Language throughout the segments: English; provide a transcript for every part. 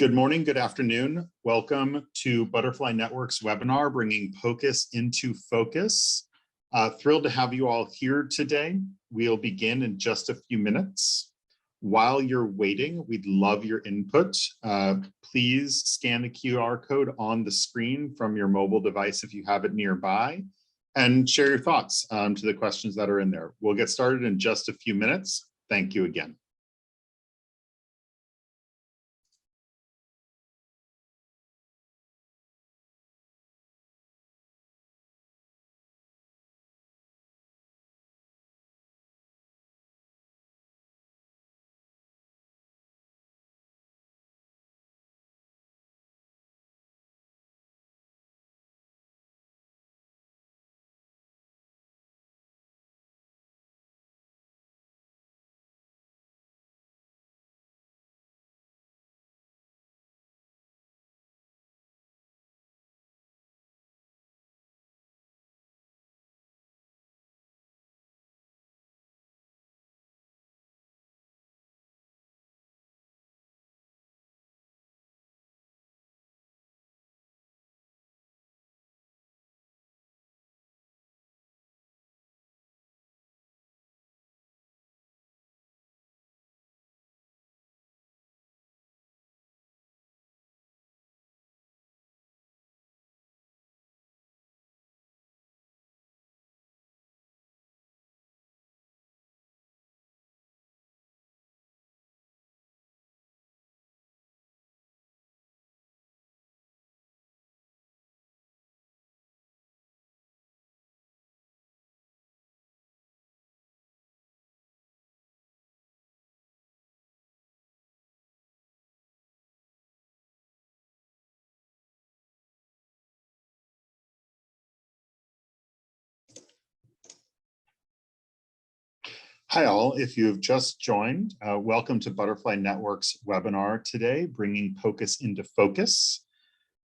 Good morning, good afternoon. Welcome to Butterfly Network's webinar, bringing POCUS into focus. Thrilled to have you all here today. We'll begin in just a few minutes. While you're waiting, we'd love your input. Please scan the QR code on the screen from your mobile device if you have it nearby, and share your thoughts to the questions that are in there. We'll get started in just a few minutes. Thank you again. Hi all, if you have just joined, welcome to Butterfly Network's webinar today, bringing POCUS into focus.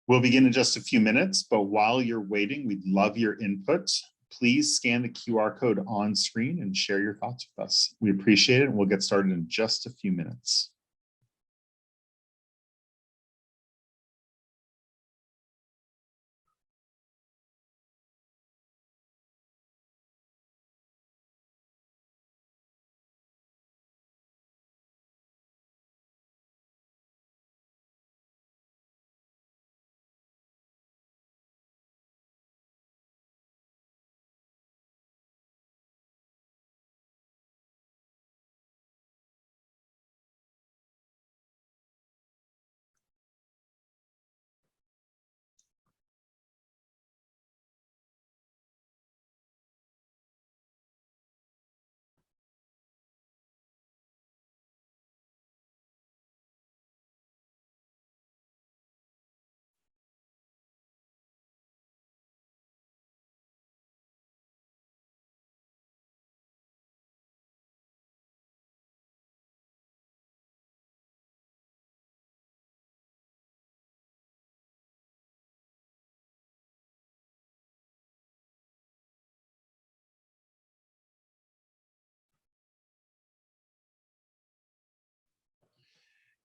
We'll begin in just a few minutes, but while you're waiting, we'd love your input. Please scan the QR code on screen and share your thoughts with us. We appreciate it, and we'll get started in just a few minutes.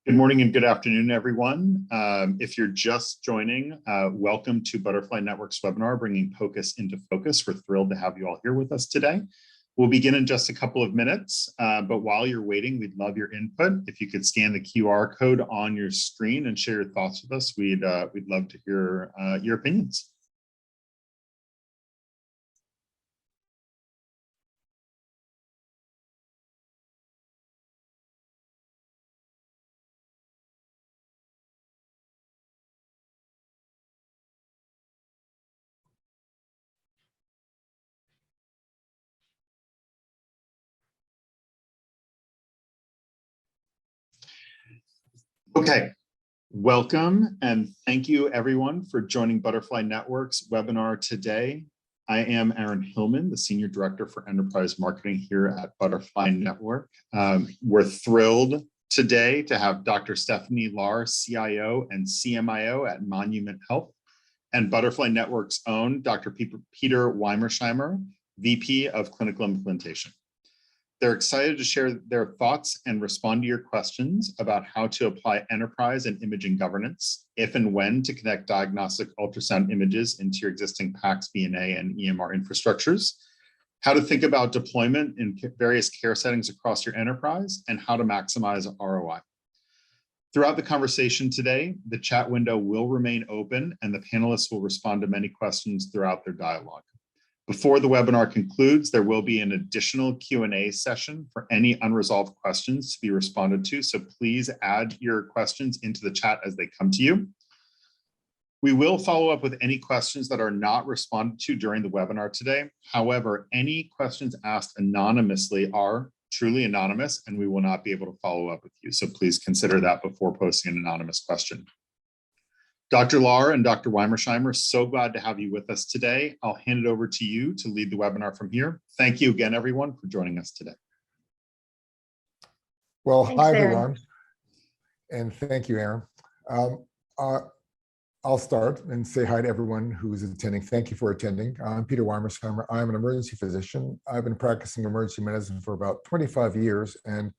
Good morning and good afternoon, everyone. If you're just joining, welcome to Butterfly Network's webinar, bringing POCUS into focus. We're thrilled to have you all here with us today. We'll begin in just a couple of minutes, but while you're waiting, we'd love your input. If you could scan the QR code on your screen and share your thoughts with us, we'd love to hear your opinions. Okay, welcome and thank you everyone for joining Butterfly Network's webinar today. I am Aaron Hillman, the Senior Director for Enterprise Marketing here at Butterfly Network. We're thrilled today to have Dr. Stephanie Lahr, CIO and CMIO at Monument Health, and Butterfly Network's own Dr. Peter Weimersheimer, VP of Clinical Implementation. They're excited to share their thoughts and respond to your questions about how to apply enterprise and imaging governance, if and when to connect diagnostic ultrasound images into your existing PACS, VNA, and EMR infrastructures, how to think about deployment in various care settings across your enterprise, and how to maximize ROI. Throughout the conversation today, the chat window will remain open and the panelists will respond to many questions throughout their dialogue. Before the webinar concludes, there will be an additional Q&A session for any unresolved questions to be responded to, so please add your questions into the chat as they come to you. We will follow up with any questions that are not responded to during the webinar today. However, any questions asked anonymously are truly anonymous and we will not be able to follow up with you. So please consider that before posting an anonymous question. Dr. Lahr and Dr. Weimersheimer, so glad to have you with us today. I'll hand it over to you to lead the webinar from here. Thank you again, everyone, for joining us today. Well, Thanks, hi, Aaron. everyone. And thank you, Aaron. I'll start and say hi to everyone who is attending. Thank you for attending. I'm Peter Weimersheimer. I'm an emergency physician. I've been practicing emergency medicine for about 25 years. And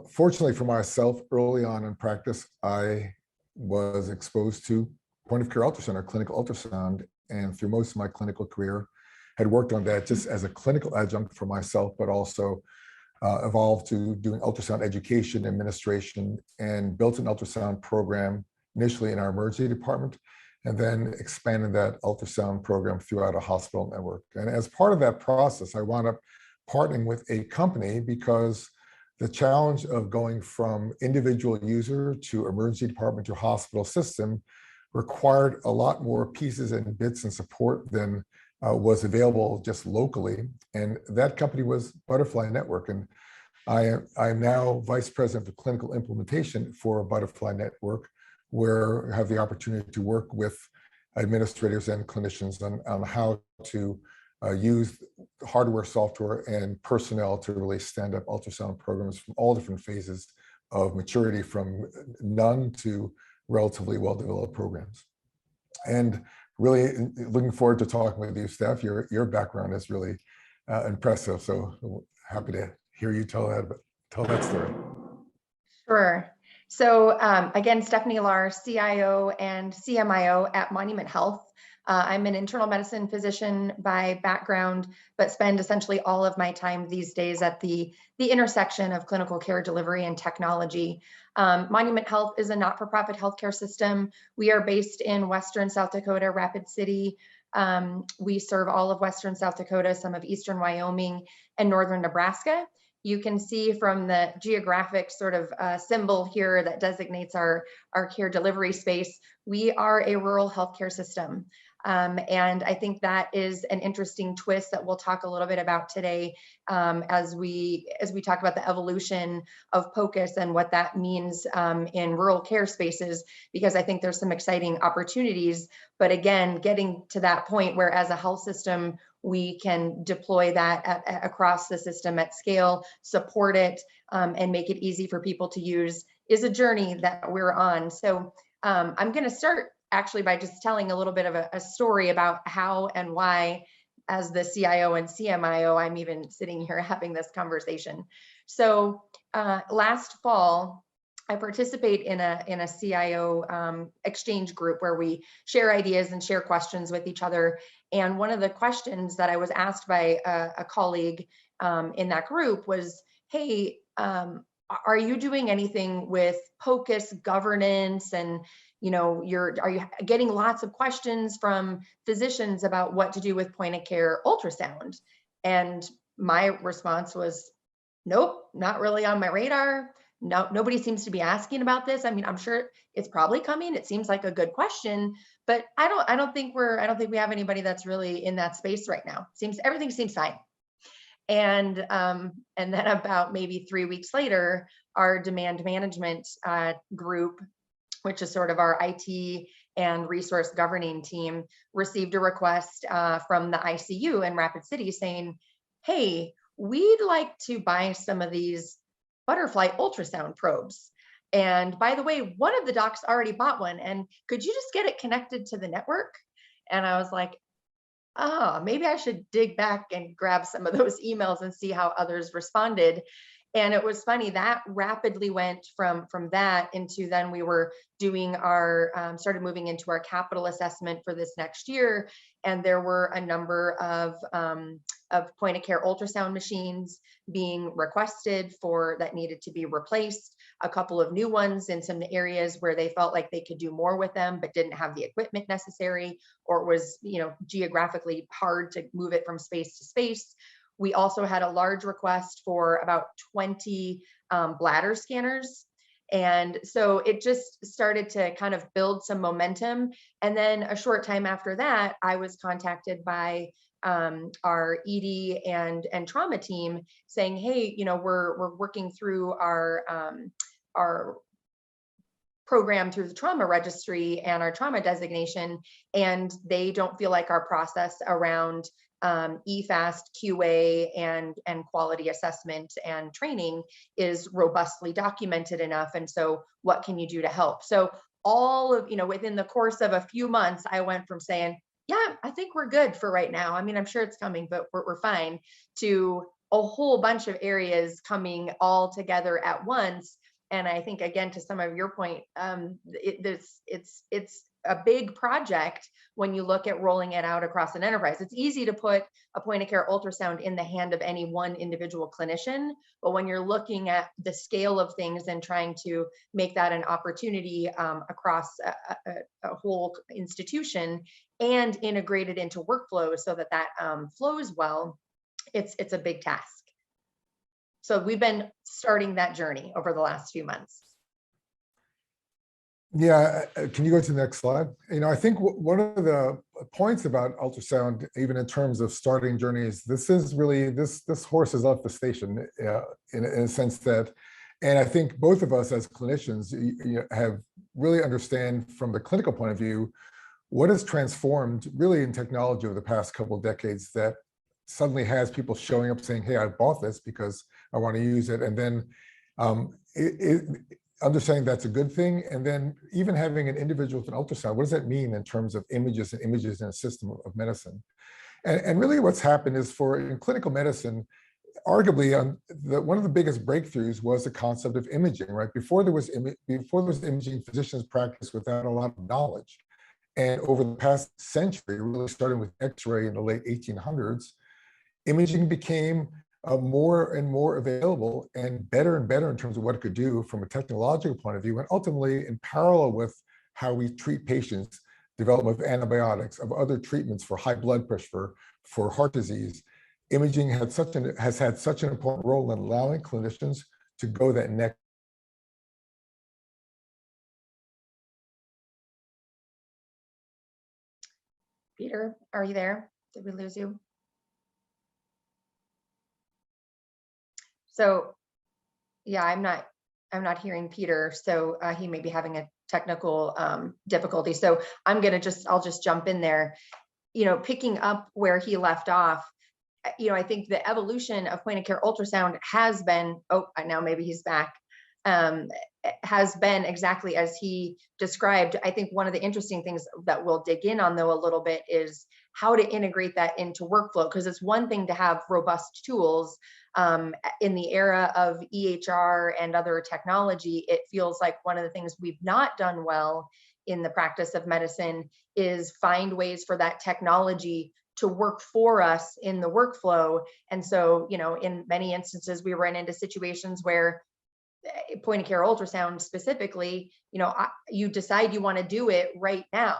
fortunately for myself, early on in practice, I was exposed to point-of-care ultrasound or clinical ultrasound. And through most of my clinical career, had worked on that just as a clinical adjunct for myself, but also evolved to doing ultrasound education, administration, and built an ultrasound program initially in our emergency department, and then expanded that ultrasound program throughout a hospital network. And as part of that process, I wound up partnering with a company because the challenge of going from individual user to emergency department to hospital system required a lot more pieces and bits and support than was available just locally. And that company was Butterfly Network. And I'm now Vice President of Clinical Implementation for Butterfly Network, where I have the opportunity to work with administrators and clinicians on how to use hardware, software, and personnel to really stand up ultrasound programs from all different phases of maturity, from none to relatively well-developed programs. And really looking forward to talking with you, Steph. Your background is really impressive. So happy to hear you tell that story. Sure. So again, Stephanie Lahr, CIO and CMIO at Monument Health. I'm an internal medicine physician by background, but spend essentially all of my time these days at the intersection of clinical care delivery and technology. Monument Health is a not-for-profit healthcare system. We are based in Western South Dakota, Rapid City. We serve all of Western South Dakota, some of Eastern Wyoming, and Northern Nebraska. You can see from the geographic sort of symbol here that designates our care delivery space, we are a rural healthcare system. And I think that is an interesting twist that we'll talk a little bit about today as we talk about the evolution of POCUS and what that means in rural care spaces, because I think there's some exciting opportunities. But again, getting to that point where as a health system, we can deploy that across the system at scale, support it, and make it easy for people to use is a journey that we're on. So I'm going to start actually by just telling a little bit of a story about how and why, as the CIO and CMIO, I'm even sitting here having this conversation. So last fall, I participate in a CIO exchange group where we share ideas and share questions with each other. And one of the questions that I was asked by a colleague in that group was, hey, are you doing anything with POCUS governance? And are you getting lots of questions from physicians about what to do with point of care ultrasound? And my response was, nope, not really on my radar. No, nobody seems to be asking about this. I mean, I'm sure it's probably coming. It seems like a good question, but I don't think we have anybody that's really in that space right now. Everything seems fine. And then about maybe 3 weeks later, our demand management group, which is sort of our IT and resource governing team, received a request from the ICU in Rapid City saying, hey, we'd like to buy some of these Butterfly ultrasound probes. And by the way, one of the docs already bought one, and could you just get it connected to the network? And I was like, oh, maybe I should dig back and grab some of those emails and see how others responded. And it was funny that rapidly went from that into then we were doing our started moving into our capital assessment for this next year, and there were a number of point of care ultrasound machines being requested for that needed to be replaced. A couple of new ones in some areas where they felt like they could do more with them but didn't have the equipment necessary, or it was geographically hard to move it from space to space. We also had a large request for about 20 bladder scanners. And so it just started to kind of build some momentum. And then a short time after that, I was contacted by our ED and trauma team saying, hey, we're working through our program through the trauma registry and our trauma designation, and they don't feel like our process around EFAST, QA, and quality assessment and training is robustly documented enough. And so what can you do to help? So all of, within the course of a few months, I went from saying, yeah, I think we're good for right now. I mean, I'm sure it's coming, but we're fine, to a whole bunch of areas coming all together at once. And I think, again, to some of your point, it's a big project when you look at rolling it out across an enterprise. It's easy to put a point of care ultrasound in the hand of any one individual clinician, but when you're looking at the scale of things and trying to make that an opportunity across a whole institution and integrate it into workflows so that flows well, it's a big task. So we've been starting that journey over the last few months. Yeah, can you go to the next slide? I think one of the points about ultrasound, even in terms of starting journeys, this horse has left the station in a sense that, and I think both of us as clinicians have really understand from the clinical point of view what has transformed really in technology over the past couple of decades that suddenly has people showing up saying, hey, I bought this because I want to use it. And then understanding that's a good thing. And then even having an individual with an ultrasound, what does that mean in terms of images in a system of medicine? And really what's happened is in clinical medicine, arguably one of the biggest breakthroughs was the concept of imaging, right? Before there was imaging, physicians practiced without a lot of knowledge. And over the past century, really starting with X-ray in the late 1800s, imaging became more and more available and better in terms of what it could do from a technological point of view, and ultimately in parallel with how we treat patients, development of antibiotics, of other treatments for high blood pressure, for heart disease. Imaging has had such an important role in allowing clinicians to go that next. Peter, are you there? Did we lose you? So, yeah, I'm not hearing Peter. So he may be having a technical difficulty. So I'll just jump in there. Picking up where he left off. I think the evolution of point of care ultrasound has been. Oh, now maybe he's back. Has been exactly as he described. I think one of the interesting things that we'll dig in on, though, a little bit is how to integrate that into workflow, because it's one thing to have robust tools. In the era of EHR and other technology, it feels like one of the things we've not done well in the practice of medicine is find ways for that technology to work for us in the workflow. And so, in many instances, we ran into situations where point of care ultrasound specifically, you decide you want to do it right now.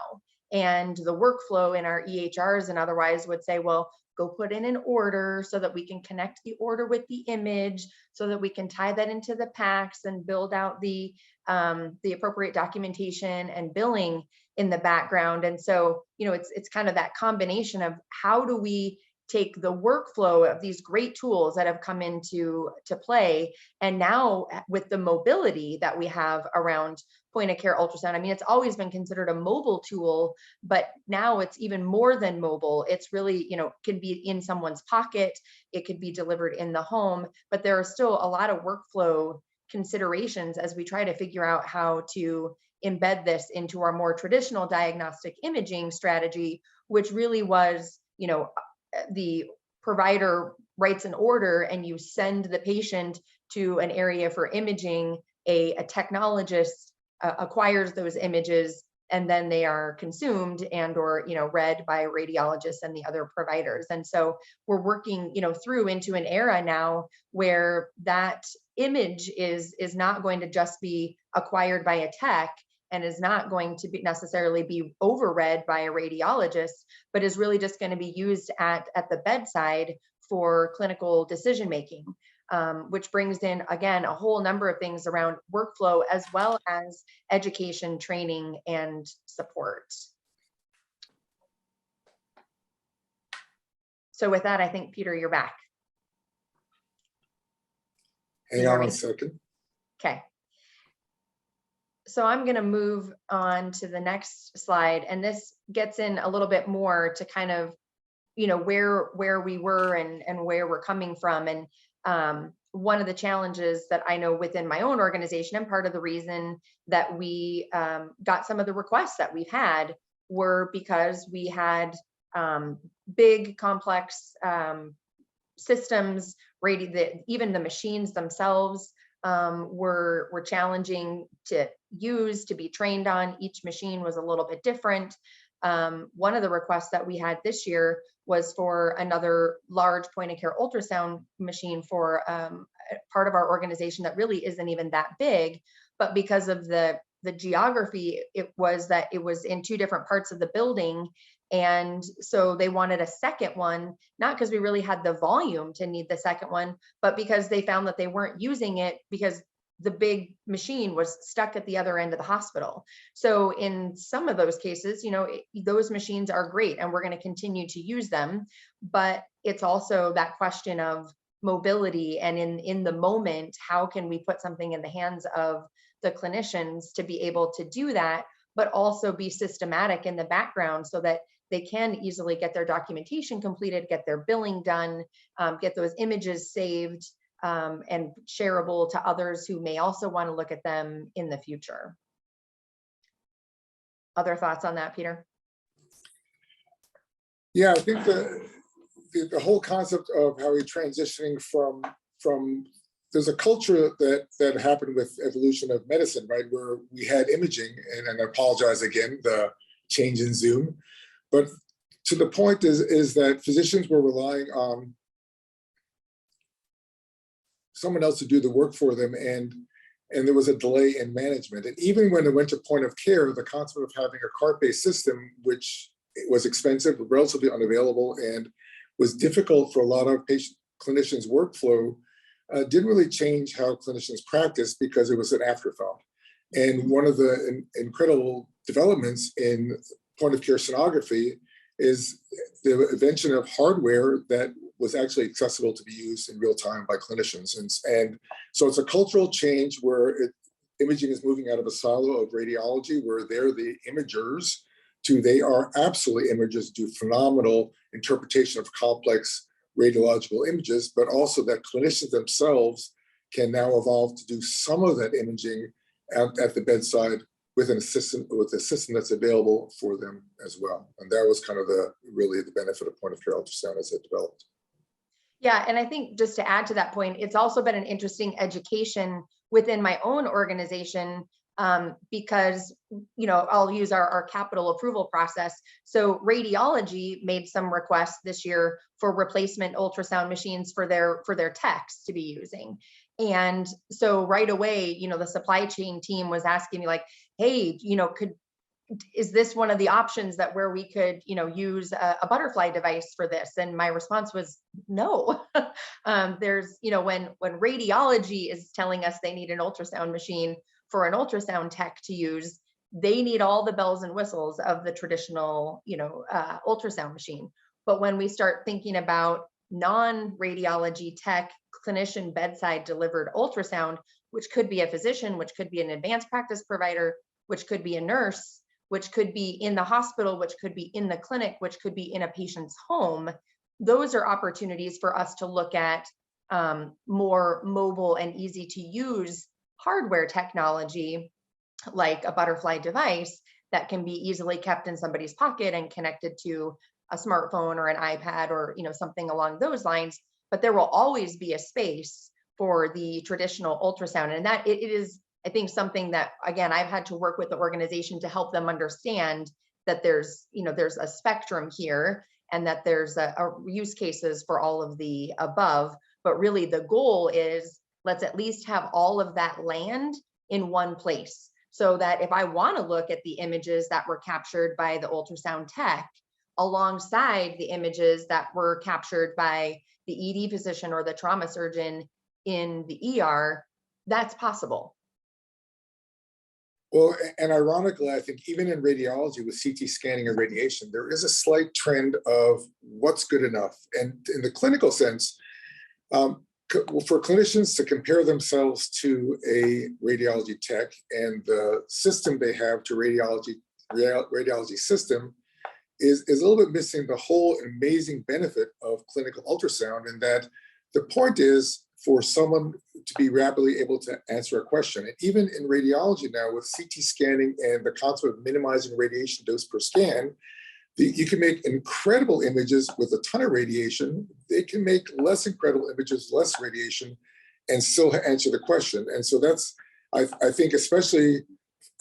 And the workflow in our EHRs and otherwise would say, well, go put in an order so that we can connect the order with the image, so that we can tie that into the PACS and build out the appropriate documentation and billing in the background. And so, it's kind of that combination of how do we take the workflow of these great tools that have come into play, and now with the mobility that we have around point of care ultrasound. I mean, it's always been considered a mobile tool, but now it's even more than mobile. It's really, can be in someone's pocket. It could be delivered in the home, but there are still a lot of workflow considerations as we try to figure out how to embed this into our more traditional diagnostic imaging strategy, which really was, the provider writes an order and you send the patient to an area for imaging, a technologist acquires those images, and then they are consumed and or read by radiologists and the other providers. And so we're working through into an era now where that image is not going to just be acquired by a tech and is not going to be necessarily be overread by a radiologist, but is really just going to be used at the bedside for clinical decision making. Which brings in, again, a whole number of things around workflow, as well as education, training, and support. So with that, I think, Peter, you're back. Hang on 1 second. Okay. So I'm going to move on to the next slide, and this gets in a little bit more to kind of, where we were and where we're coming from. And one of the challenges that I know within my own organization, and part of the reason that we got some of the requests that we've had, were because we had big, complex systems, even the machines themselves were challenging to use, to be trained on. Each machine was a little bit different. One of the requests that we had this year was for another large point of care ultrasound machine for part of our organization that really isn't even that big, but because of the geography, it was in 2 different parts of the building. And so they wanted a second one, not because we really had the volume to need the second one, but because they found that they weren't using it because the big machine was stuck at the other end of the hospital. So in some of those cases, those machines are great and we're going to continue to use them, but it's also that question of mobility, and in the moment, how can we put something in the hands of the clinicians to be able to do that, but also be systematic in the background so that they can easily get their documentation completed, get their billing done, get those images saved, and shareable to others who may also want to look at them in the future. Other thoughts on that, Peter? Yeah, I think the whole concept of how we're transitioning from there's a culture that happened with evolution of medicine, right? Where we had imaging, and I apologize again, the change in Zoom, but to the point is that physicians were relying on someone else to do the work for them, and there was a delay in management. And even when it went to point of care, the concept of having a cart-based system, which was expensive, relatively unavailable, and was difficult for a lot of clinicians' workflow, didn't really change how clinicians practice because it was an afterthought. And one of the incredible developments in point of care sonography is the invention of hardware that was actually accessible to be used in real time by clinicians. And so it's a cultural change where imaging is moving out of a silo of radiology, where they're the imagers, to they are absolutely imagers, do phenomenal interpretation of complex radiological images, but also that clinicians themselves can now evolve to do some of that imaging at the bedside with a system that's available for them as well. And that was kind of really the benefit of point of care ultrasound as it developed. Yeah, and I think just to add to that point, it's also been an interesting education within my own organization, because I'll use our capital approval process. So radiology made some requests this year for replacement ultrasound machines for their techs to be using. And so right away, the supply chain team was asking me like, hey, is this one of the options that where we could, use a Butterfly device for this? And my response was no. There's, when radiology is telling us they need an ultrasound machine for an ultrasound tech to use, they need all the bells and whistles of the traditional, ultrasound machine. But when we start thinking about non-radiology tech, clinician bedside delivered ultrasound, which could be a physician, which could be an advanced practice provider, which could be a nurse, which could be in the hospital, which could be in the clinic, which could be in a patient's home, those are opportunities for us to look at more mobile and easy to use hardware technology, like a Butterfly device that can be easily kept in somebody's pocket and connected to a smartphone or an iPad or, something along those lines, but there will always be a space for the traditional ultrasound. And that it is, I think, something that, again, I've had to work with the organization to help them understand that there's a spectrum here, and that there's a use cases for all of the above. But really the goal is, let's at least have all of that land in one place, so that if I want to look at the images that were captured by the ultrasound tech alongside the images that were captured by the ED physician or the trauma surgeon in the ER, that's possible. Well, and ironically, I think even in radiology with CT scanning and radiation, there is a slight trend of what's good enough. And in the clinical sense, for clinicians to compare themselves to a radiology tech and the system they have to radiology system is a little bit missing the whole amazing benefit of clinical ultrasound. And that the point is for someone to be rapidly able to answer a question. And even in radiology now with CT scanning and the concept of minimizing radiation dose per scan, you can make incredible images with a ton of radiation. They can make less incredible images, less radiation, and still answer the question. And so that's, I think, especially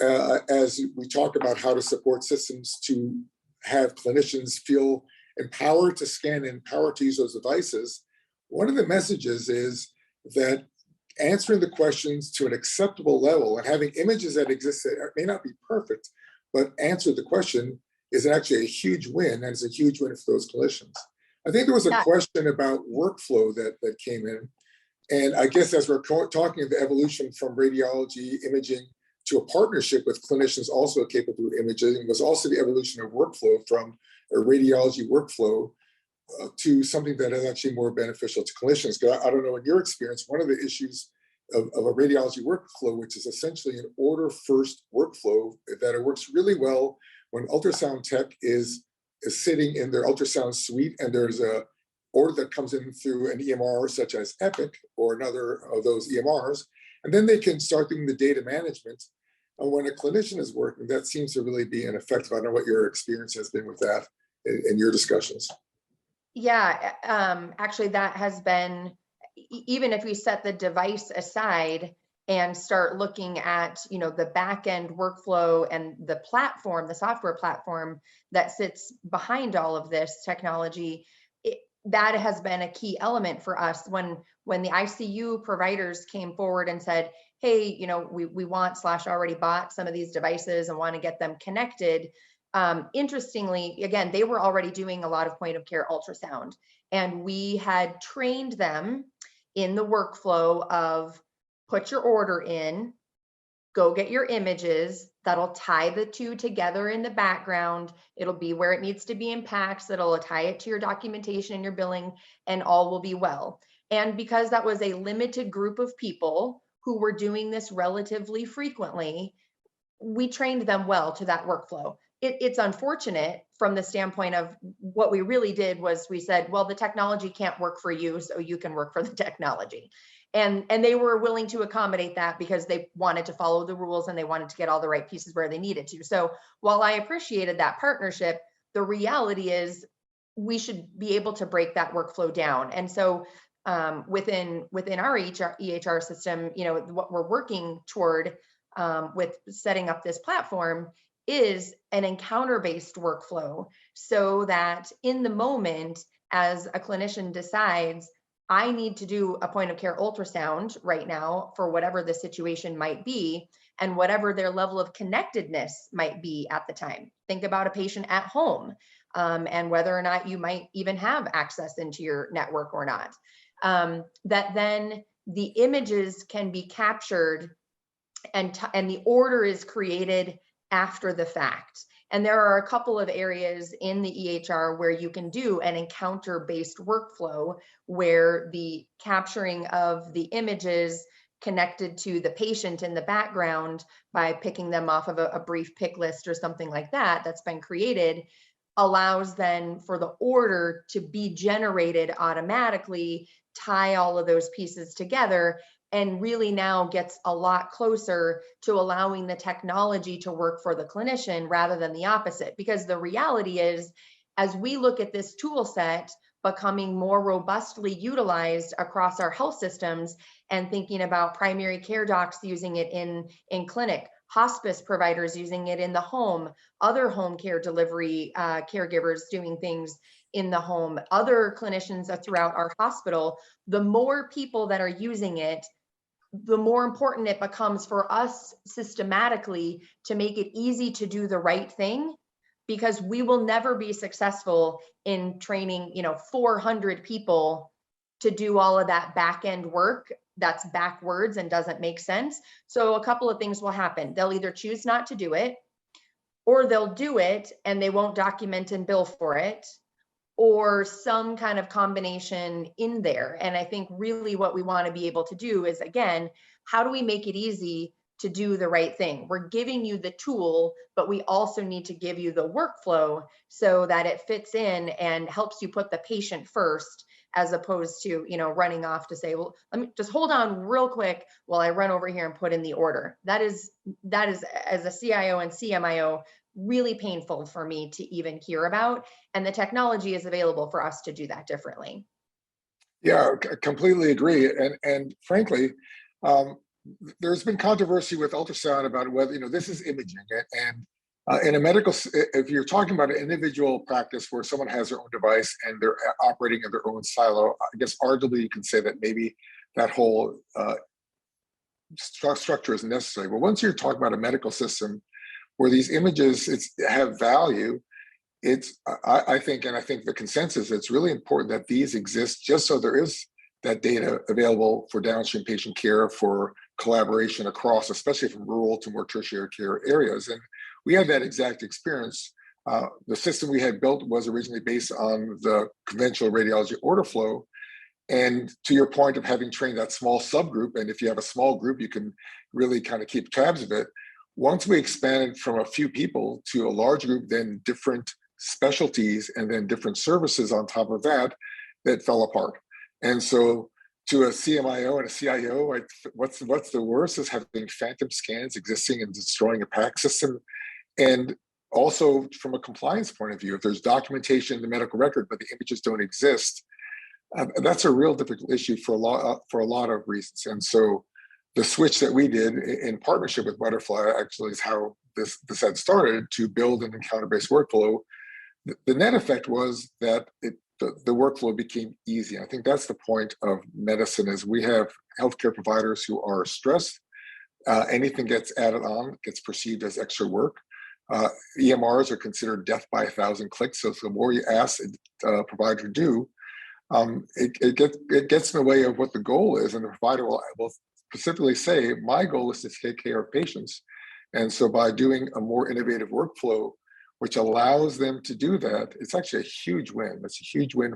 as we talk about how to support systems to have clinicians feel empowered to scan and empowered to use those devices, one of the messages is that answering the questions to an acceptable level and having images that exist that may not be perfect, but answer the question is actually a huge win, and it's a huge win for those clinicians. I think there was a question about workflow that came in, and I guess as we're talking of the evolution from radiology imaging to a partnership with clinicians also capable of imaging, was also the evolution of workflow from a radiology workflow to something that is actually more beneficial to clinicians. Because I don't know, in your experience, one of the issues of a radiology workflow, which is essentially an order first workflow, that it works really well when ultrasound tech is sitting in their ultrasound suite and there's a order that comes in through an EMR such as Epic or another of those EMRs, and then they can start doing the data management. And when a clinician is working, that seems to really be ineffective. I don't know what your experience has been with that in your discussions. Yeah, actually that has been, even if we set the device aside and start looking at, the back end workflow and the platform, the software platform that sits behind all of this technology, that has been a key element for us. When the ICU providers came forward and said, hey, we want / already bought some of these devices and want to get them connected. Interestingly, again, they were already doing a lot of point of care ultrasound, and we had trained them in the workflow of put your order in, go get your images, that'll tie the two together in the background. It'll be where it needs to be in packs, that'll tie it to your documentation and your billing, and all will be well. And because that was a limited group of people who were doing this relatively frequently, we trained them well to that workflow. It's unfortunate from the standpoint of what we really did was we said, well, the technology can't work for you, so you can work for the technology. And they were willing to accommodate that because they wanted to follow the rules and they wanted to get all the right pieces where they needed to. So while I appreciated that partnership, the reality is we should be able to break that workflow down. And so within our EHR system, what we're working toward with setting up this platform is an encounter-based workflow, so that in the moment, as a clinician decides, I need to do a point of care ultrasound right now for whatever the situation might be and whatever their level of connectedness might be at the time. Think about a patient at home and whether or not you might even have access into your network or not. That then the images can be captured and the order is created after the fact. And there are a couple of areas in the EHR where you can do an encounter-based workflow where the capturing of the images connected to the patient in the background by picking them off of a brief pick list or something like that that's been created allows then for the order to be generated automatically, tie all of those pieces together, and really now gets a lot closer to allowing the technology to work for the clinician rather than the opposite. Because the reality is, as we look at this tool set becoming more robustly utilized across our health systems and thinking about primary care docs using it in clinic, hospice providers using it in the home, other home care delivery caregivers doing things in the home, other clinicians throughout our hospital, the more people that are using it, the more important it becomes for us systematically to make it easy to do the right thing, because we will never be successful in training, 400 people to do all of that back end work that's backwards and doesn't make sense. So a couple of things will happen. They'll either choose not to do it, or they'll do it and they won't document and bill for it, or some kind of combination in there. And I think really what we want to be able to do is, again, how do we make it easy to do the right thing? We're giving you the tool, but we also need to give you the workflow so that it fits in and helps you put the patient first, as opposed to, running off to say, well, let me just hold on real quick while I run over here and put in the order. That is as a CIO and CMIO, really painful for me to even hear about. And the technology is available for us to do that differently. Yeah, completely agree. And frankly, there's been controversy with ultrasound about whether, this is imaging. And in a medical, if you're talking about an individual practice where someone has their own device and they're operating in their own silo, I guess arguably you can say that maybe that whole structure is necessary. But once you're talking about a medical system where these images have value, I think the consensus, it's really important that these exist just so there is that data available for downstream patient care, for collaboration across, especially from rural to more tertiary care areas. And we had that exact experience. The system we had built was originally based on the conventional radiology order flow. And to your point of having trained that small subgroup, and if you have a small group, you can really kind of keep tabs of it. Once we expanded from a few people to a large group, then different specialties, and then different services on top of that, that fell apart. And so to a CMIO and a CIO, what's the worst is having phantom scans existing and destroying a PACS system. And also from a compliance point of view, if there's documentation in the medical record, but the images don't exist, that's a real difficult issue for a lot of reasons. And so the switch that we did in partnership with Butterfly actually is how this had started, to build an encounter-based workflow. The net effect was that the workflow became easy. I think that's the point of medicine, is we have healthcare providers who are stressed. Anything gets added on gets perceived as extra work. EMRs are considered death by 1,000 clicks. So the more you ask a provider to do, it gets in the way of what the goal is. And the provider will specifically say, my goal is to take care of patients. And so by doing a more innovative workflow, which allows them to do that, it's actually a huge win. It's a huge win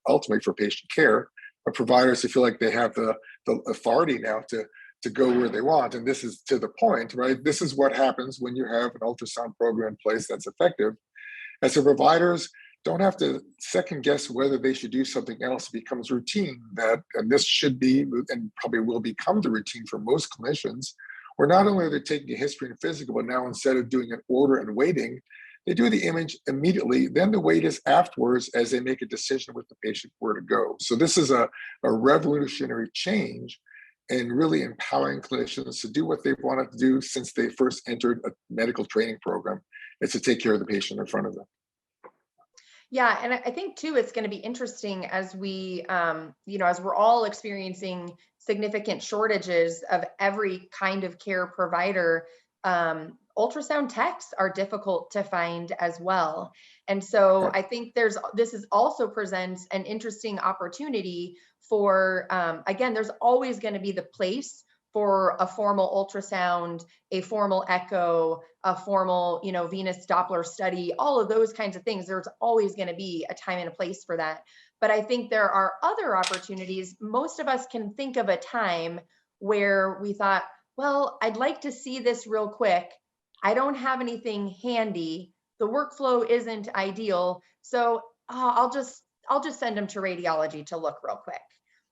ultimately for patient care, but providers who feel like they have the authority now to go where they want. And this is to the point, right? This is what happens when you have an ultrasound program in place that's effective. And so providers don't have to second guess whether they should do something else. It becomes routine, and this should be, and probably will become the routine for most clinicians, where not only are they taking a history and physical, but now instead of doing an order and waiting, they do the image immediately. Then the wait is afterwards as they make a decision with the patient where to go. So this is a revolutionary change in really empowering clinicians to do what they've wanted to do since they first entered a medical training program. It's to take care of the patient in front of them. Yeah, and I think too, it's going to be interesting as we, as we're all experiencing significant shortages of every kind of care provider. Ultrasound techs are difficult to find as well. And so I think this is also presents an interesting opportunity for, again, there's always going to be the place for a formal ultrasound, a formal echo, a formal, venous Doppler study, all of those kinds of things. There's always going to be a time and a place for that. But I think there are other opportunities. Most of us can think of a time where we thought, well, I'd like to see this real quick. I don't have anything handy. The workflow isn't ideal. So I'll just send them to radiology to look real quick,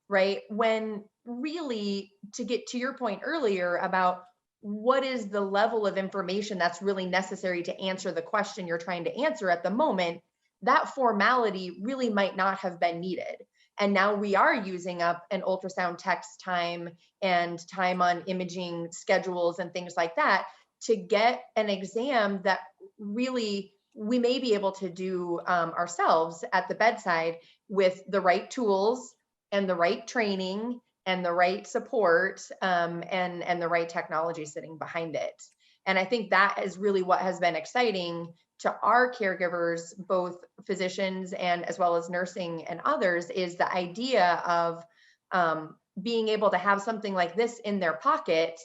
right? When really, to get to your point earlier about what is the level of information that's really necessary to answer the question you're trying to answer at the moment, that formality really might not have been needed. And now we are using up an ultrasound text time and time on imaging schedules and things like that to get an exam that really we may be able to do ourselves at the bedside with the right tools and the right training and the right support and the right technology sitting behind it. And I think that is really what has been exciting to our caregivers, both physicians and as well as nursing and others, is the idea of being able to have something like this in their pocket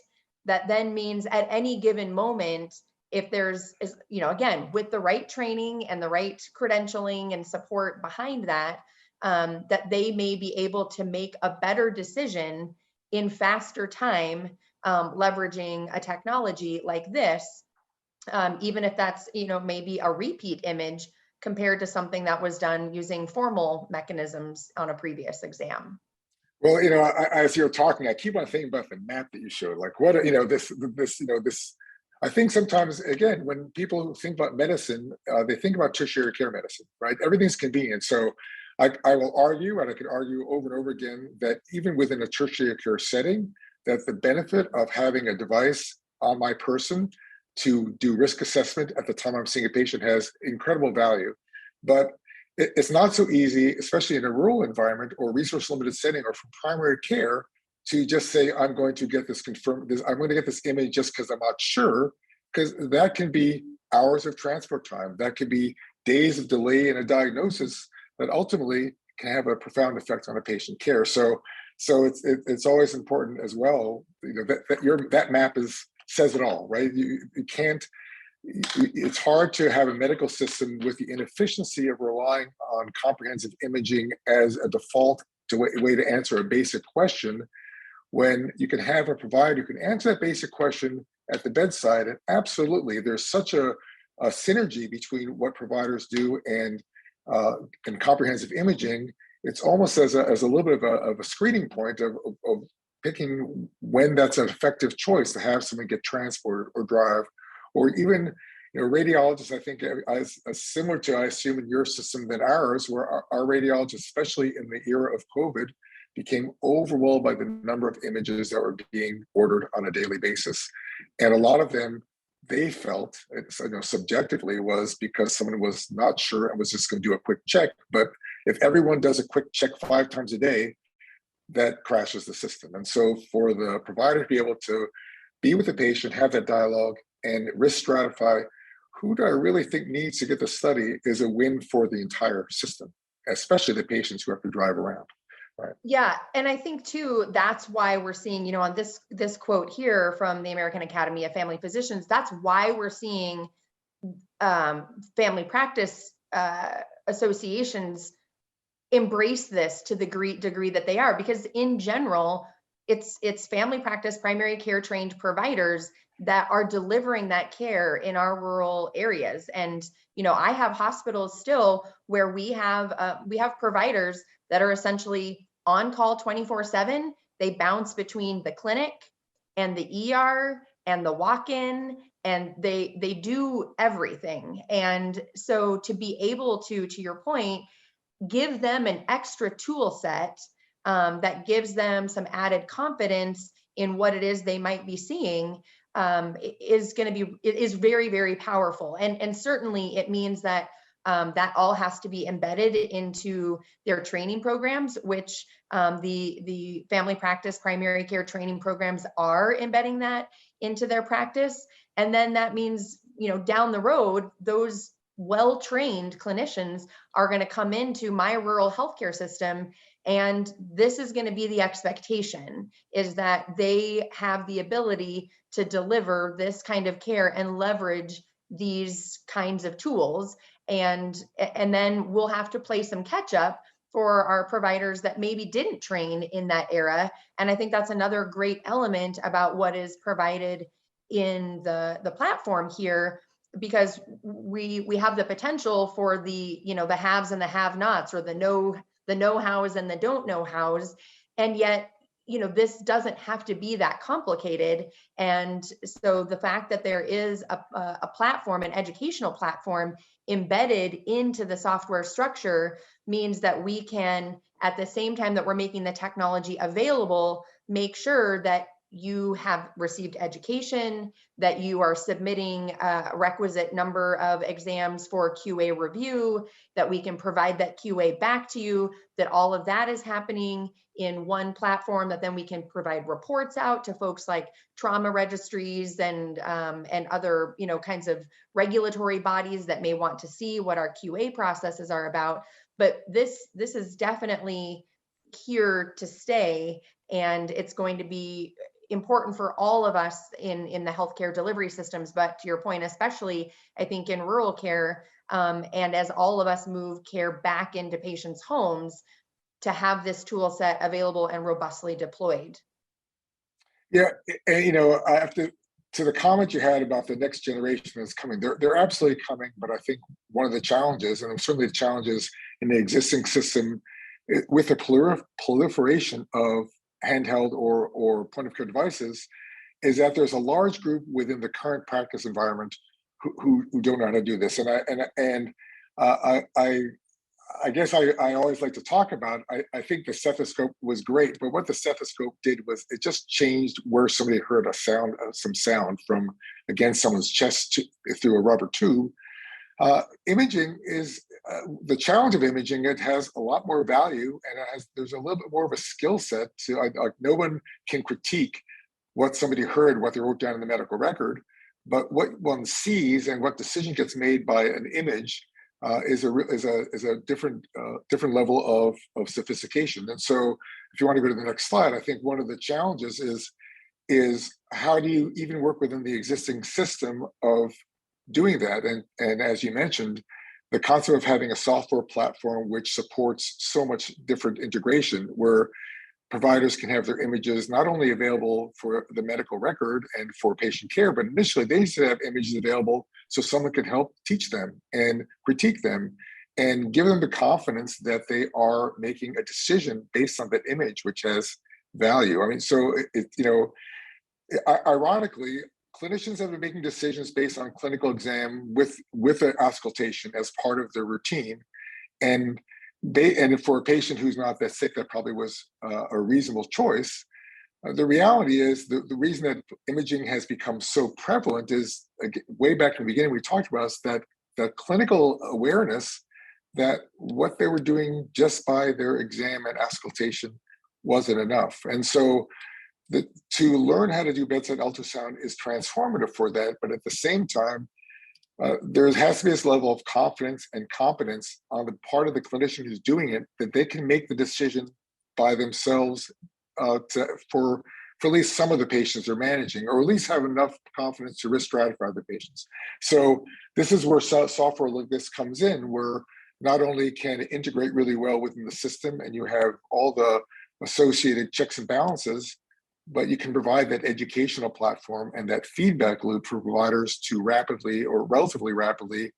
that then means at any given moment, if there's, you know, again, with the right training and the right credentialing and support behind that, that they may be able to make a better decision in faster time, leveraging a technology like this, even if that's, you know, maybe a repeat image compared to something that was done using formal mechanisms on a previous exam. Well, you know, as you're talking, I keep on thinking about the map that you showed. Like, what, you know, this. I think sometimes, again, when people think about medicine, they think about tertiary care medicine, right? Everything's convenient. So I will argue, and I could argue over and over again, that even within a tertiary care setting, that the benefit of having a device on my person to do risk assessment at the time I'm seeing a patient has incredible value. But it's not so easy, especially in a rural environment or resource limited setting or from primary care, to just say, I'm going to get this confirmed, I'm going to get this image just because I'm not sure, because that can be hours of transport time. That could be days of delay in a diagnosis that ultimately can have a profound effect on a patient care. So it's always important as well, you know, that map says it all, right? You can't, it's hard to have a medical system with the inefficiency of relying on comprehensive imaging as a default way to answer a basic question, when you can have a provider who can answer that basic question at the bedside. And absolutely, there's such a synergy between what providers do and comprehensive imaging. It's almost as a little bit of a screening point of picking when that's an effective choice to have someone get transported or drive, or even, you know, radiologists, I think, as similar to, I assume, in your system than ours, where our radiologists, especially in the era of COVID, became overwhelmed by the number of images that were being ordered on a daily basis. And a lot of them, they felt, you know, subjectively, was because someone was not sure and was just going to do a quick check. But if everyone does a quick check 5 times a day, that crashes the system. And so for the provider to be able to be with the patient, have that dialogue, and risk stratify who do I really think needs to get the study is a win for the entire system, especially the patients who have to drive around. Right. Yeah, and I think too, that's why we're seeing, you know, on this quote here from the American Academy of Family Physicians, that's why we're seeing family practice associations embrace this to the degree that they are, because in general, it's family practice, primary care trained providers that are delivering that care in our rural areas. And, you know, I have hospitals still where we have providers that are essentially on call 24/7. They bounce between the clinic and the ER and the walk-in, and they do everything. And so to be able to your point, give them an extra tool set that gives them some added confidence in what it is they might be seeing is very, very powerful. And certainly it means that that all has to be embedded into their training programs, which the family practice primary care training programs are embedding that into their practice. And then that means, you know, down the road, those well-trained clinicians are going to come into my rural healthcare system. And this is going to be the expectation, is that they have the ability to deliver this kind of care and leverage these kinds of tools. And then we'll have to play some catch up for our providers that maybe didn't train in that era. And I think that's another great element about what is provided in the platform here, because we have the potential for the, you know, the haves and the have-nots, or the know-hows and the don't know hows. And yet this doesn't have to be that complicated. And so the fact that there is a platform, an educational platform embedded into the software structure means that we can, at the same time that we're making the technology available, make sure that you have received education, that you are submitting a requisite number of exams for QA review, that we can provide that QA back to you, that all of that is happening in one platform, that then we can provide reports out to folks like trauma registries and other kinds of regulatory bodies that may want to see what our QA processes are about. But this is definitely here to stay, and it's going to be important for all of us in the healthcare delivery systems, but to your point, especially I think in rural care, and as all of us move care back into patients' homes, to have this tool set available and robustly deployed. Yeah, and I have to the comment you had about the next generation that's coming. They're absolutely coming, but I think one of the challenges, and certainly the challenges in the existing system, with the proliferation of handheld or point of care devices, is that there's a large group within the current practice environment who don't know how to do this. And I guess I always like to talk about, I think the stethoscope was great, but what the stethoscope did was it just changed where somebody heard some sound from against someone's chest through a rubber tube. Imaging is the challenge of imaging. It has a lot more value, and there's a little bit more of a skill set to, like, no one can critique what somebody heard, what they wrote down in the medical record, but what one sees and what decision gets made by an image is a different level of sophistication. And so, if you want to go to the next slide, I think one of the challenges is how do you even work within the existing system of doing that? And as you mentioned, the concept of having a software platform which supports so much different integration, where providers can have their images not only available for the medical record and for patient care, but initially they used to have images available so someone could help teach them and critique them and give them the confidence that they are making a decision based on that image, which has value. I mean, so ironically, clinicians have been making decisions based on clinical exam with an auscultation as part of their routine, and for a patient who's not that sick, that probably was a reasonable choice. The reality is the reason that imaging has become so prevalent is, way back in the beginning we talked about, is that clinical awareness that what they were doing just by their exam and auscultation wasn't enough. And so to learn how to do bedside ultrasound is transformative for that, but at the same time, there has to be this level of confidence and competence on the part of the clinician who's doing it, that they can make the decision by themselves for at least some of the patients they're managing, or at least have enough confidence to risk stratify the patients. So this is where software like this comes in, where not only can it integrate really well within the system and you have all the associated checks and balances, but you can provide that educational platform and that feedback loop for providers to rapidly or relatively rapidly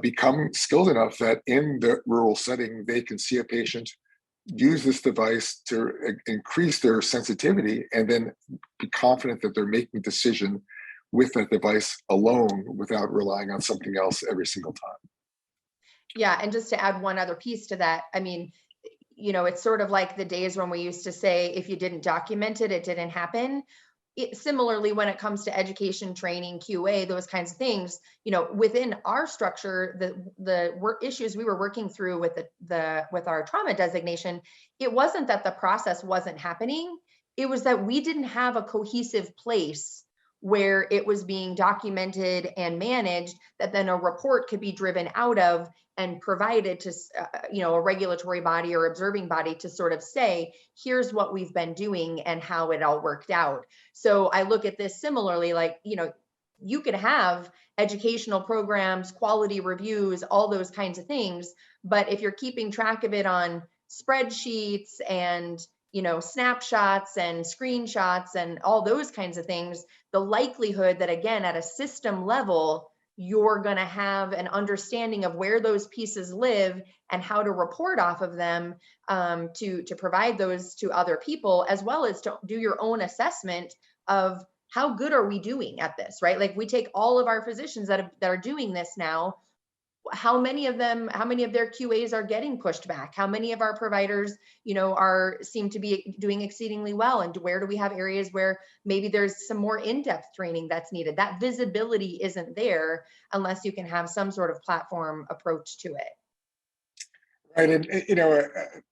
become skilled enough that in the rural setting, they can see a patient, use this device to increase their sensitivity, and then be confident that they're making a decision with that device alone without relying on something else every single time. Yeah, and just to add one other piece to that, I mean, it's sort of like the days when we used to say, if you didn't document it, it didn't happen. Similarly, when it comes to education, training, QA, those kinds of things, within our structure, the work issues we were working through with with our trauma designation, it wasn't that the process wasn't happening. It was that we didn't have a cohesive place where it was being documented and managed, that then a report could be driven out of and provided to a regulatory body or observing body to sort of say, here's what we've been doing and how it all worked out. So I look at this similarly, like, you could have educational programs, quality reviews, all those kinds of things, but if you're keeping track of it on spreadsheets and snapshots and screenshots and all those kinds of things, the likelihood that, again, at a system level, you're going to have an understanding of where those pieces live and how to report off of them, to provide those to other people, as well as to do your own assessment of how good are we doing at this, right? Like, we take all of our physicians that are doing this now. How many of their QAs are getting pushed back? How many of our providers, seem to be doing exceedingly well? And where do we have areas where maybe there's some more in-depth training that's needed? That visibility isn't there unless you can have some sort of platform approach to it. Right,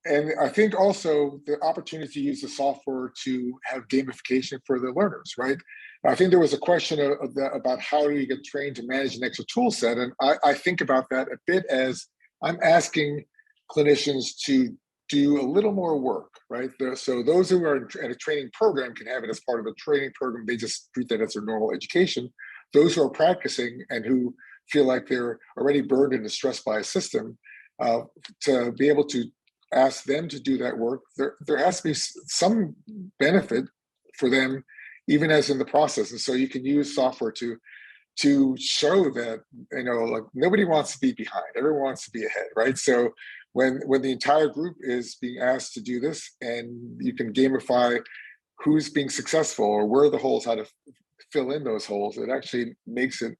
and I think also the opportunity to use the software to have gamification for the learners, right? I think there was a question about how do you get trained to manage an extra tool set, and I think about that a bit as I'm asking clinicians to do a little more work, right? So those who are in a training program can have it as part of a training program. They just treat that as their normal education. Those who are practicing and who feel like they're already burdened and stressed by a system, to be able to ask them to do that work, there has to be some benefit for them, even as in the process. And so you can use software to show that, like, nobody wants to be behind, everyone wants to be ahead, right? So when the entire group is being asked to do this, and you can gamify who's being successful or where are the holes, how to fill in those holes, it actually makes it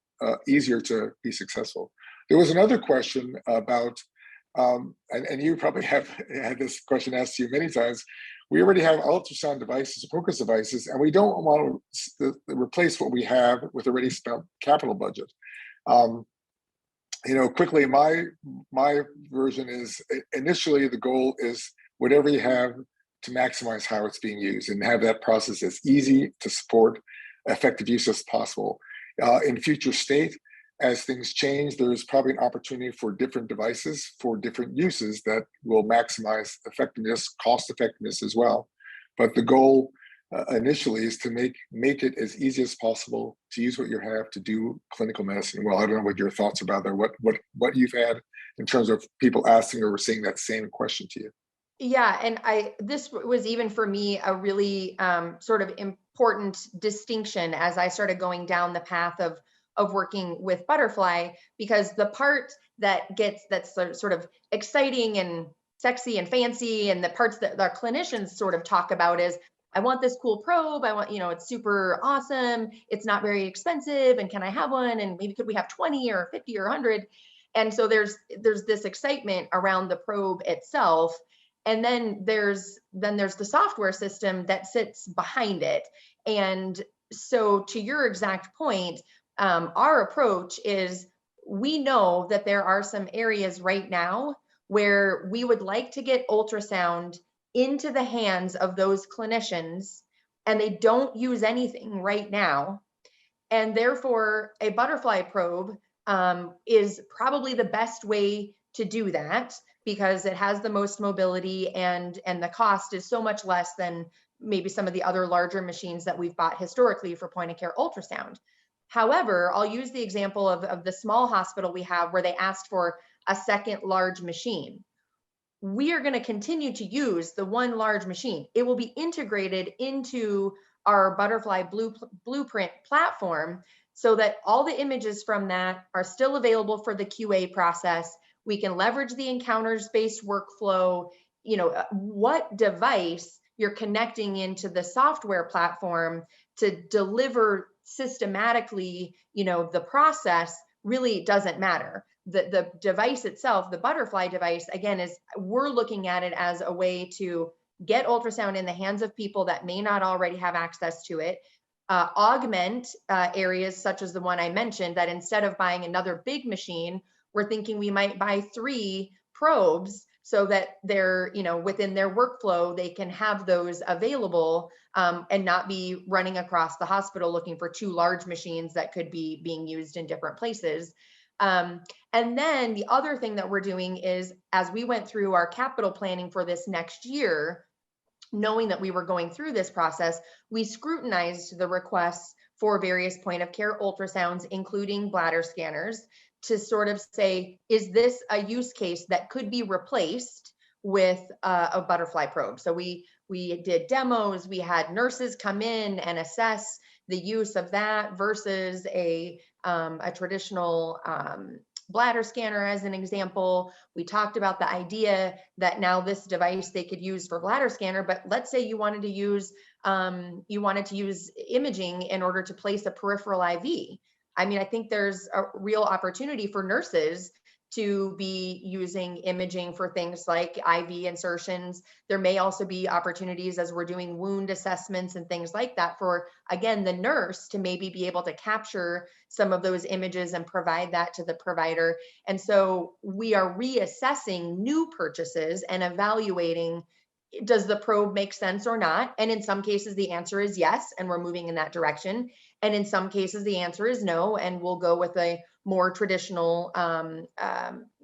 easier to be successful. There was another question about, and you probably have had this question asked to you many times. We already have ultrasound devices, POCUS devices, and we don't want to replace what we have with already spent capital budget. Quickly, my version is, initially the goal is whatever you have to maximize how it's being used and have that process as easy to support effective use as possible. In future state, as things change, there's probably an opportunity for different devices for different uses that will maximize effectiveness, cost effectiveness as well. But the goal initially is to make it as easy as possible to use what you have to do clinical medicine well. I don't know what your thoughts about that, what you've had in terms of people asking or saying that same question to you. Yeah, and this was even for me a really sort of important distinction as I started going down the path of working with Butterfly, because the part that's sort of exciting and sexy and fancy, and the parts that our clinicians sort of talk about is, I want this cool probe, I want, it's super awesome, it's not very expensive, and can I have one, and maybe could we have 20 or 50 or 100? And so there's this excitement around the probe itself. And then there's the software system that sits behind it. And so, to your exact point, our approach is, we know that there are some areas right now where we would like to get ultrasound into the hands of those clinicians, and they don't use anything right now. And therefore, a Butterfly probe is probably the best way to do that, because it has the most mobility, and the cost is so much less than maybe some of the other larger machines that we've bought historically for point of care ultrasound. However, I'll use the example of the small hospital we have where they asked for a second large machine. We are going to continue to use the one large machine. It will be integrated into our Butterfly Blueprint platform, so that all the images from that are still available for the QA process. We can leverage the encounters-based workflow. What device you're connecting into the software platform to deliver systematically, the process really doesn't matter. The device itself, the Butterfly device, again, we're looking at it as a way to get ultrasound in the hands of people that may not already have access to it, augment areas such as the one I mentioned, that instead of buying another big machine, we're thinking we might buy 3 probes, so that they're, within their workflow, they can have those available, and not be running across the hospital looking for 2 large machines that could be being used in different places. And then the other thing that we're doing is, as we went through our capital planning for this next year, knowing that we were going through this process, we scrutinized the requests for various point of care ultrasounds, including bladder scanners, to sort of say, is this a use case that could be replaced with a Butterfly probe? So we did demos, we had nurses come in and assess, the use of that versus a traditional bladder scanner as an example. We talked about the idea that now this device they could use for bladder scanner, but let's say you wanted to use imaging in order to place a peripheral IV. I mean, I think there's a real opportunity for nurses to be using imaging for things like IV insertions. There may also be opportunities as we're doing wound assessments and things like that for, again, the nurse to maybe be able to capture some of those images and provide that to the provider. And so we are reassessing new purchases and evaluating, does the probe make sense or not? And in some cases, the answer is yes, and we're moving in that direction. And in some cases, the answer is no, and we'll go with a more traditional,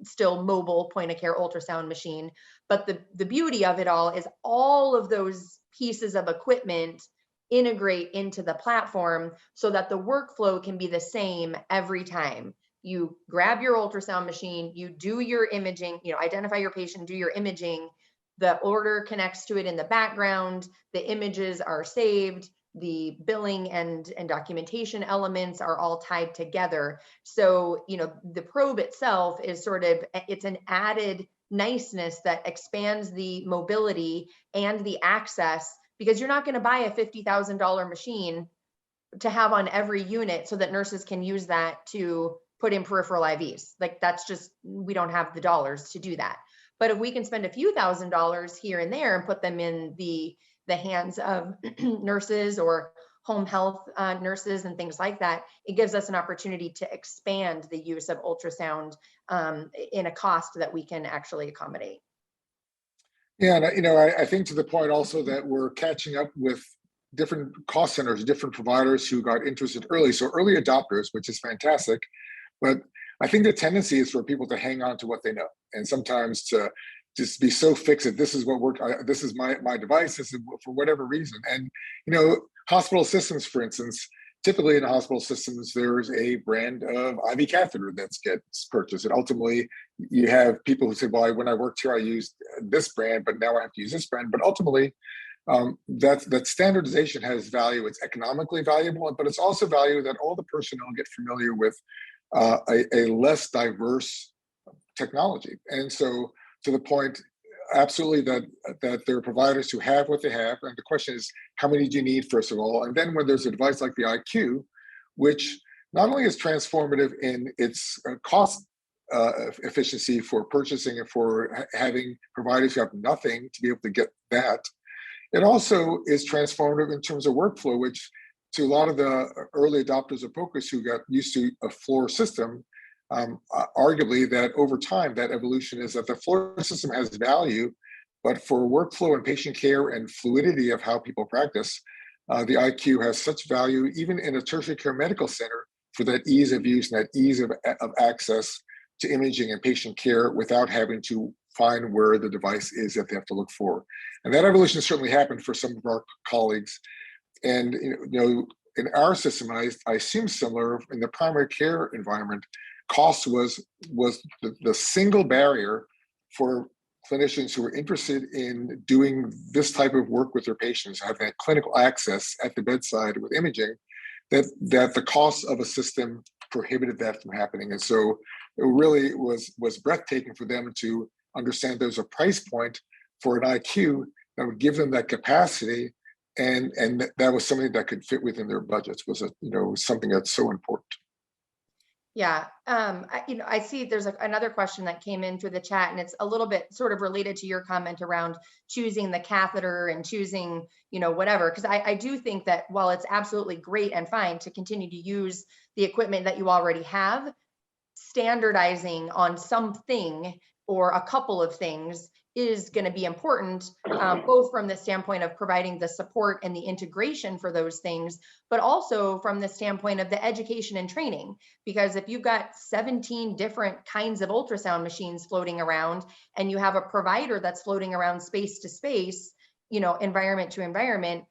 still mobile point of care ultrasound machine. But the beauty of it all is all of those pieces of equipment integrate into the platform so that the workflow can be the same every time. You grab your ultrasound machine, you do your imaging, identify your patient, do your imaging, the order connects to it in the background, the images are saved, the billing and documentation elements are all tied together. So, the probe itself is it's an added niceness that expands the mobility and the access, because you're not going to buy a $50,000 machine to have on every unit so that nurses can use that to put in peripheral IVs. Like, that's just, we don't have the dollars to do that. But if we can spend a few $1,000s here and there and put them in the hands of nurses or home health nurses and things like that, it gives us an opportunity to expand the use of ultrasound in a cost that we can actually accommodate. Yeah, and I think to the point also that we're catching up with different cost centers, different providers who got interested early. So early adopters, which is fantastic, but I think the tendency is for people to hang on to what they know, and sometimes to just be so fixed that this is what worked. This is my device. This is for whatever reason. And hospital systems, for instance, typically in hospital systems, there's a brand of IV catheter that gets purchased, and ultimately you have people who say, "Well, when I worked here, I used this brand, but now I have to use this brand." But ultimately, that standardization has value. It's economically valuable, but it's also value that all the personnel get familiar with a less diverse technology. And so, to the point, absolutely that there are providers who have what they have, and the question is, how many do you need, first of all? And then when there's a device like the IQ, which not only is transformative in its cost efficiency for purchasing and for having providers who have nothing to be able to get that, it also is transformative in terms of workflow, which to a lot of the early adopters of POCUS who got used to a floor system, arguably that over time, that evolution is that the floor system has value, but for workflow and patient care and fluidity of how people practice, the IQ has such value, even in a tertiary care medical center, for that ease of use and that ease of access to imaging and patient care without having to find where the device is that they have to look for. And that evolution certainly happened for some of our colleagues. And in our system, I assume similar in the primary care environment, cost was the single barrier for clinicians who were interested in doing this type of work with their patients, having that clinical access at the bedside with imaging, that the cost of a system prohibited that from happening. And so it really was breathtaking for them to understand there's a price point for an IQ that would give them that capacity, and that was something that could fit within their budgets. Was something that's so important. Yeah, I see there's another question that came in through the chat, and it's a little bit sort of related to your comment around choosing the catheter and choosing, whatever, because I do think that while it's absolutely great and fine to continue to use the equipment that you already have, standardizing on something or a couple of things is going to be important, both from the standpoint of providing the support and the integration for those things, but also from the standpoint of the education and training. Because if you've got 17 different kinds of ultrasound machines floating around, and you have a provider that's floating around space to space, environment to environment,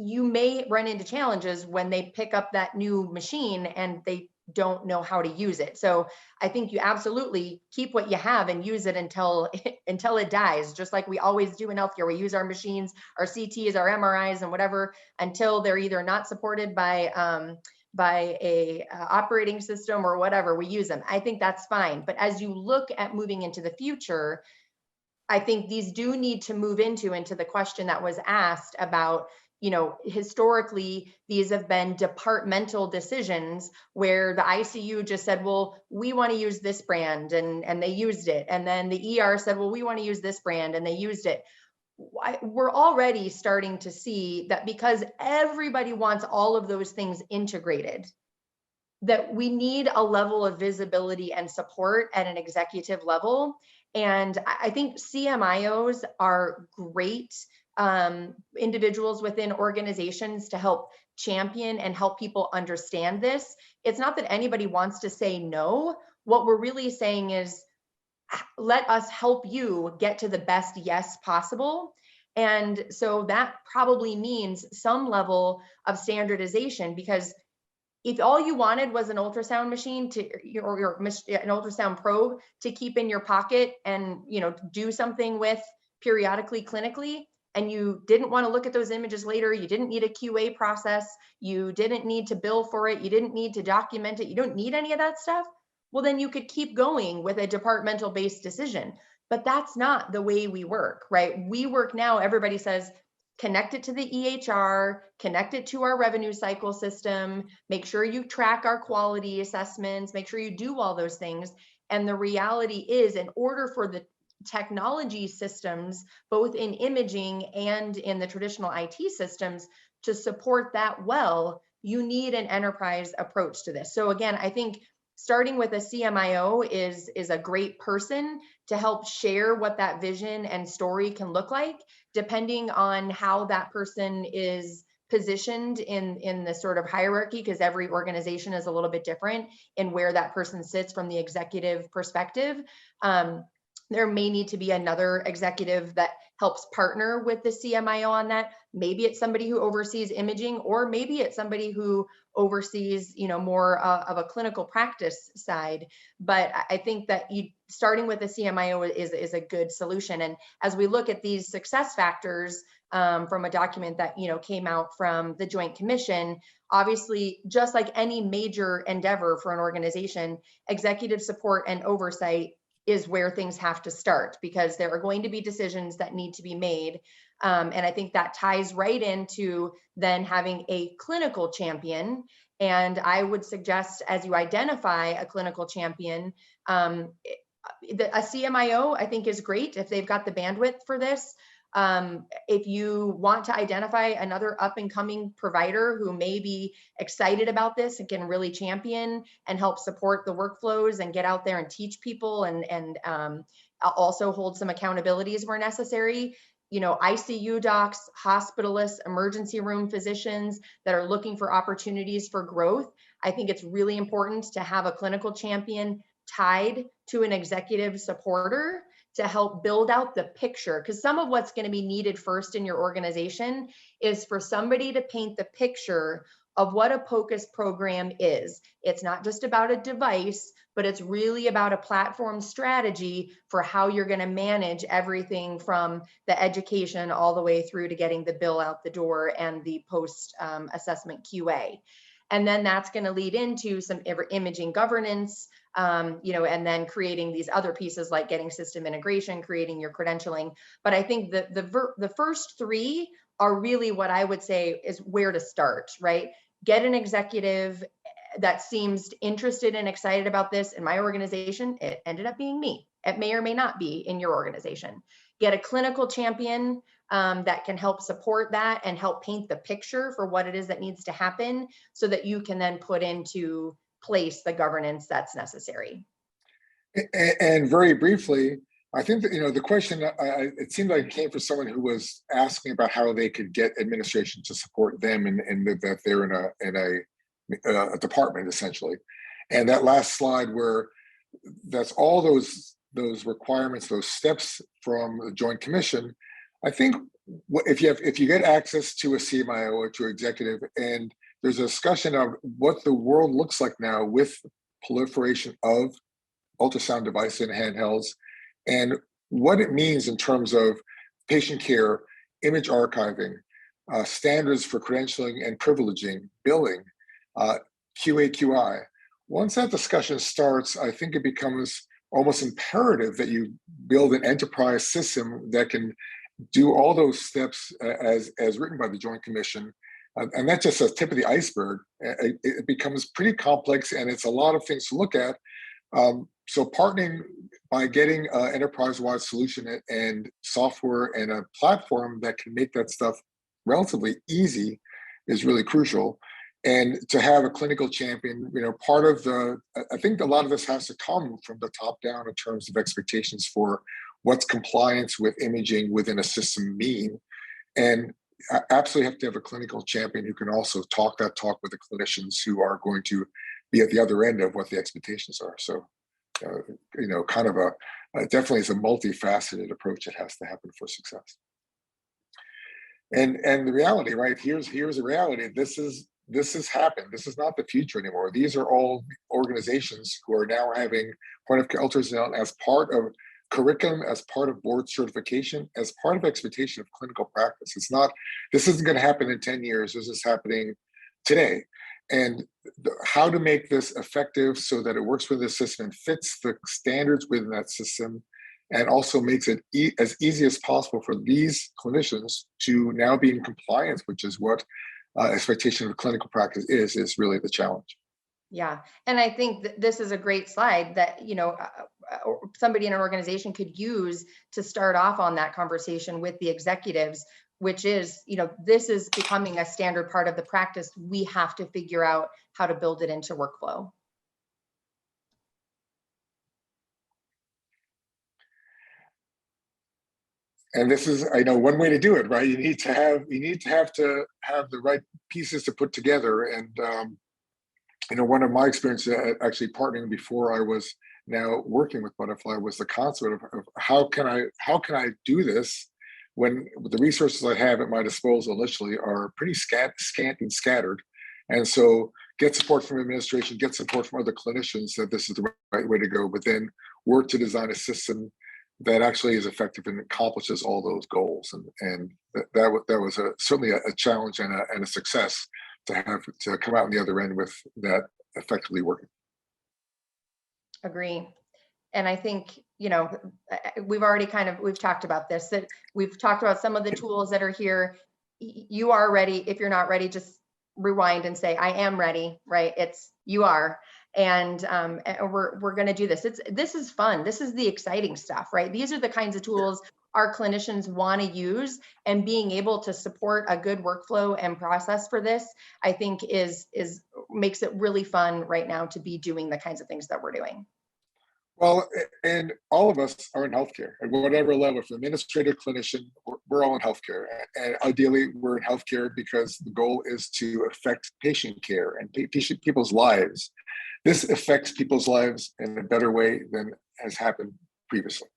you may run into challenges when they pick up that new machine and they don't know how to use it. So I think you absolutely keep what you have and use it until it dies, just like we always do in healthcare. We use our machines, our CTs, our MRIs, and whatever until they're either not supported by a operating system or whatever. We use them. I think that's fine. But as you look at moving into the future, I think these do need to move into the question that was asked about, historically, these have been departmental decisions where the ICU just said, well, we want to use this brand, and they used it. And then the ER said, well, we want to use this brand, and they used it. We're already starting to see that because everybody wants all of those things integrated, that we need a level of visibility and support at an executive level. And I think CMIOs are great individuals within organizations to help champion and help people understand this. It's not that anybody wants to say no. What we're really saying is, let us help you get to the best yes possible. And so that probably means some level of standardization, because if all you wanted was an ultrasound machine or an ultrasound probe to keep in your pocket and do something with periodically clinically, and you didn't want to look at those images later, you didn't need a QA process, you didn't need to bill for it, you didn't need to document it, you don't need any of that stuff, well, then you could keep going with a departmental based decision. But that's not the way we work, right? We work now, everybody says, connect it to the EHR, connect it to our revenue cycle system, make sure you track our quality assessments, make sure you do all those things. And the reality is, in order for the technology systems, both in imaging and in the traditional IT systems, to support that well, you need an enterprise approach to this. So again, I think starting with a CMIO is a great person to help share what that vision and story can look like, depending on how that person is positioned in the sort of hierarchy, because every organization is a little bit different in where that person sits from the executive perspective. There may need to be another executive that helps partner with the CMIO on that. Maybe it's somebody who oversees imaging, or maybe it's somebody who oversees, more of a clinical practice side. But I think that starting with the CMIO is a good solution. And as we look at these success factors from a document that came out from the Joint Commission, obviously, just like any major endeavor for an organization, executive support and oversight is where things have to start, because there are going to be decisions that need to be made. And I think that ties right into then having a clinical champion. And I would suggest, as you identify a clinical champion, a CMIO, I think, is great if they've got the bandwidth for this. If you want to identify another up and coming provider who may be excited about this and can really champion and help support the workflows and get out there and teach people and also hold some accountabilities where necessary, ICU docs, hospitalists, emergency room physicians that are looking for opportunities for growth. I think it's really important to have a clinical champion tied to an executive supporter to help build out the picture, because some of what's going to be needed first in your organization is for somebody to paint the picture of what a POCUS program is. It's not just about a device, but it's really about a platform strategy for how you're going to manage everything from the education all the way through to getting the bill out the door and the post assessment QA. And then that's going to lead into some imaging governance, and then creating these other pieces like getting system integration, creating your credentialing. But I think the first three are really what I would say is where to start, right? Get an executive that seems interested and excited about this. In my organization, it ended up being me. It may or may not be in your organization. Get a clinical champion that can help support that and help paint the picture for what it is that needs to happen, so that you can then put into place the governance that's necessary. And very briefly, I think that, the question, it seemed like it came from someone who was asking about how they could get administration to support them and that they're in a department, essentially. And that last slide where that's all those requirements, those steps from the Joint Commission. I think if you get access to a CMIO or to an executive, and there's a discussion of what the world looks like now with proliferation of ultrasound devices and handhelds, and what it means in terms of patient care, image archiving, standards for credentialing and privileging, billing, QA/QI. Once that discussion starts, I think it becomes almost imperative that you build an enterprise system that can do all those steps as written by the Joint Commission. And that's just a tip of the iceberg. It becomes pretty complex, and it's a lot of things to look at. So partnering by getting an enterprise-wide solution and software and a platform that can make that stuff relatively easy is really crucial. And to have a clinical champion, part of I think a lot of this has to come from the top down in terms of expectations for what's compliance with imaging within a system mean. And absolutely have to have a clinical champion who can also talk that talk with the clinicians who are going to be at the other end of what the expectations are. So, kind of definitely is a multifaceted approach that has to happen for success. And the reality, right? Here's the reality. This has happened. This is not the future anymore. These are all organizations who are now having point of care ultrasound as part of curriculum, as part of board certification, as part of expectation of clinical practice. This isn't going to happen in 10 years. This is happening today. And how to make this effective so that it works with the system and fits the standards within that system, and also makes it as easy as possible for these clinicians to now be in compliance, which is what expectation of clinical practice is really the challenge. Yeah, and I think this is a great slide that somebody in an organization could use to start off on that conversation with the executives, which is, this is becoming a standard part of the practice. We have to figure out how to build it into workflow. And this is, I know, one way to do it, right? You need to have the right pieces to put together. And one of my experiences actually partnering before I was now working with Butterfly was the concept of how can I do this when the resources I have at my disposal initially are pretty scant and scattered. And so get support from administration, get support from other clinicians that this is the right way to go, but then work to design a system that actually is effective and accomplishes all those goals. And that was certainly a challenge and a success to come out on the other end with that effectively working. Agree. And I think, we've talked about this, that we've talked about some of the tools that are here. You are ready. If you're not ready, just rewind and say, I am ready, right? You are. And we're going to do this. This is fun. This is the exciting stuff, right? These are the kinds of tools our clinicians want to use, and being able to support a good workflow and process for this, I think makes it really fun right now to be doing the kinds of things that we're doing. Well, and all of us are in healthcare at whatever level, from administrator, clinician, we're all in healthcare. And ideally, we're in healthcare because the goal is to affect patient care and people's lives. This affects people's lives in a better way than has happened previously.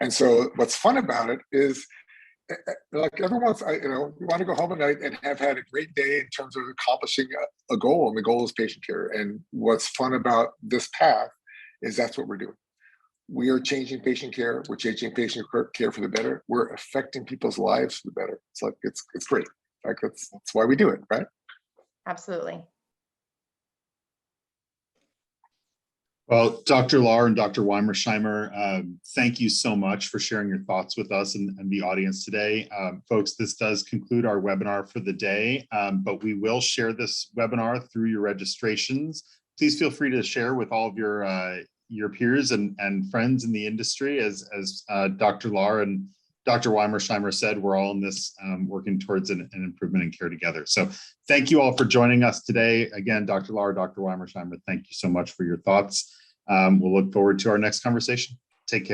And so what's fun about it is, like everyone's, you want to go home at night and have had a great day in terms of accomplishing a goal, and the goal is patient care. And what's fun about this path is that's what we're doing. We are changing patient care. We're changing patient care for the better. We're affecting people's lives for the better. It's like, it's great. Like that's why we do it, right? Absolutely. Well, Dr. Lahr and Dr. Weimersheimer, thank you so much for sharing your thoughts with us and the audience today. Folks, this does conclude our webinar for the day, but we will share this webinar through your registrations. Please feel free to share with all of your peers and friends in the industry. As Dr. Lahr and Dr. Weimersheimer said, we're all in this working towards an improvement in care together. So thank you all for joining us today. Again, Dr. Lahr, Dr. Weimersheimer, thank you so much for your thoughts. We'll look forward to our next conversation. Take care.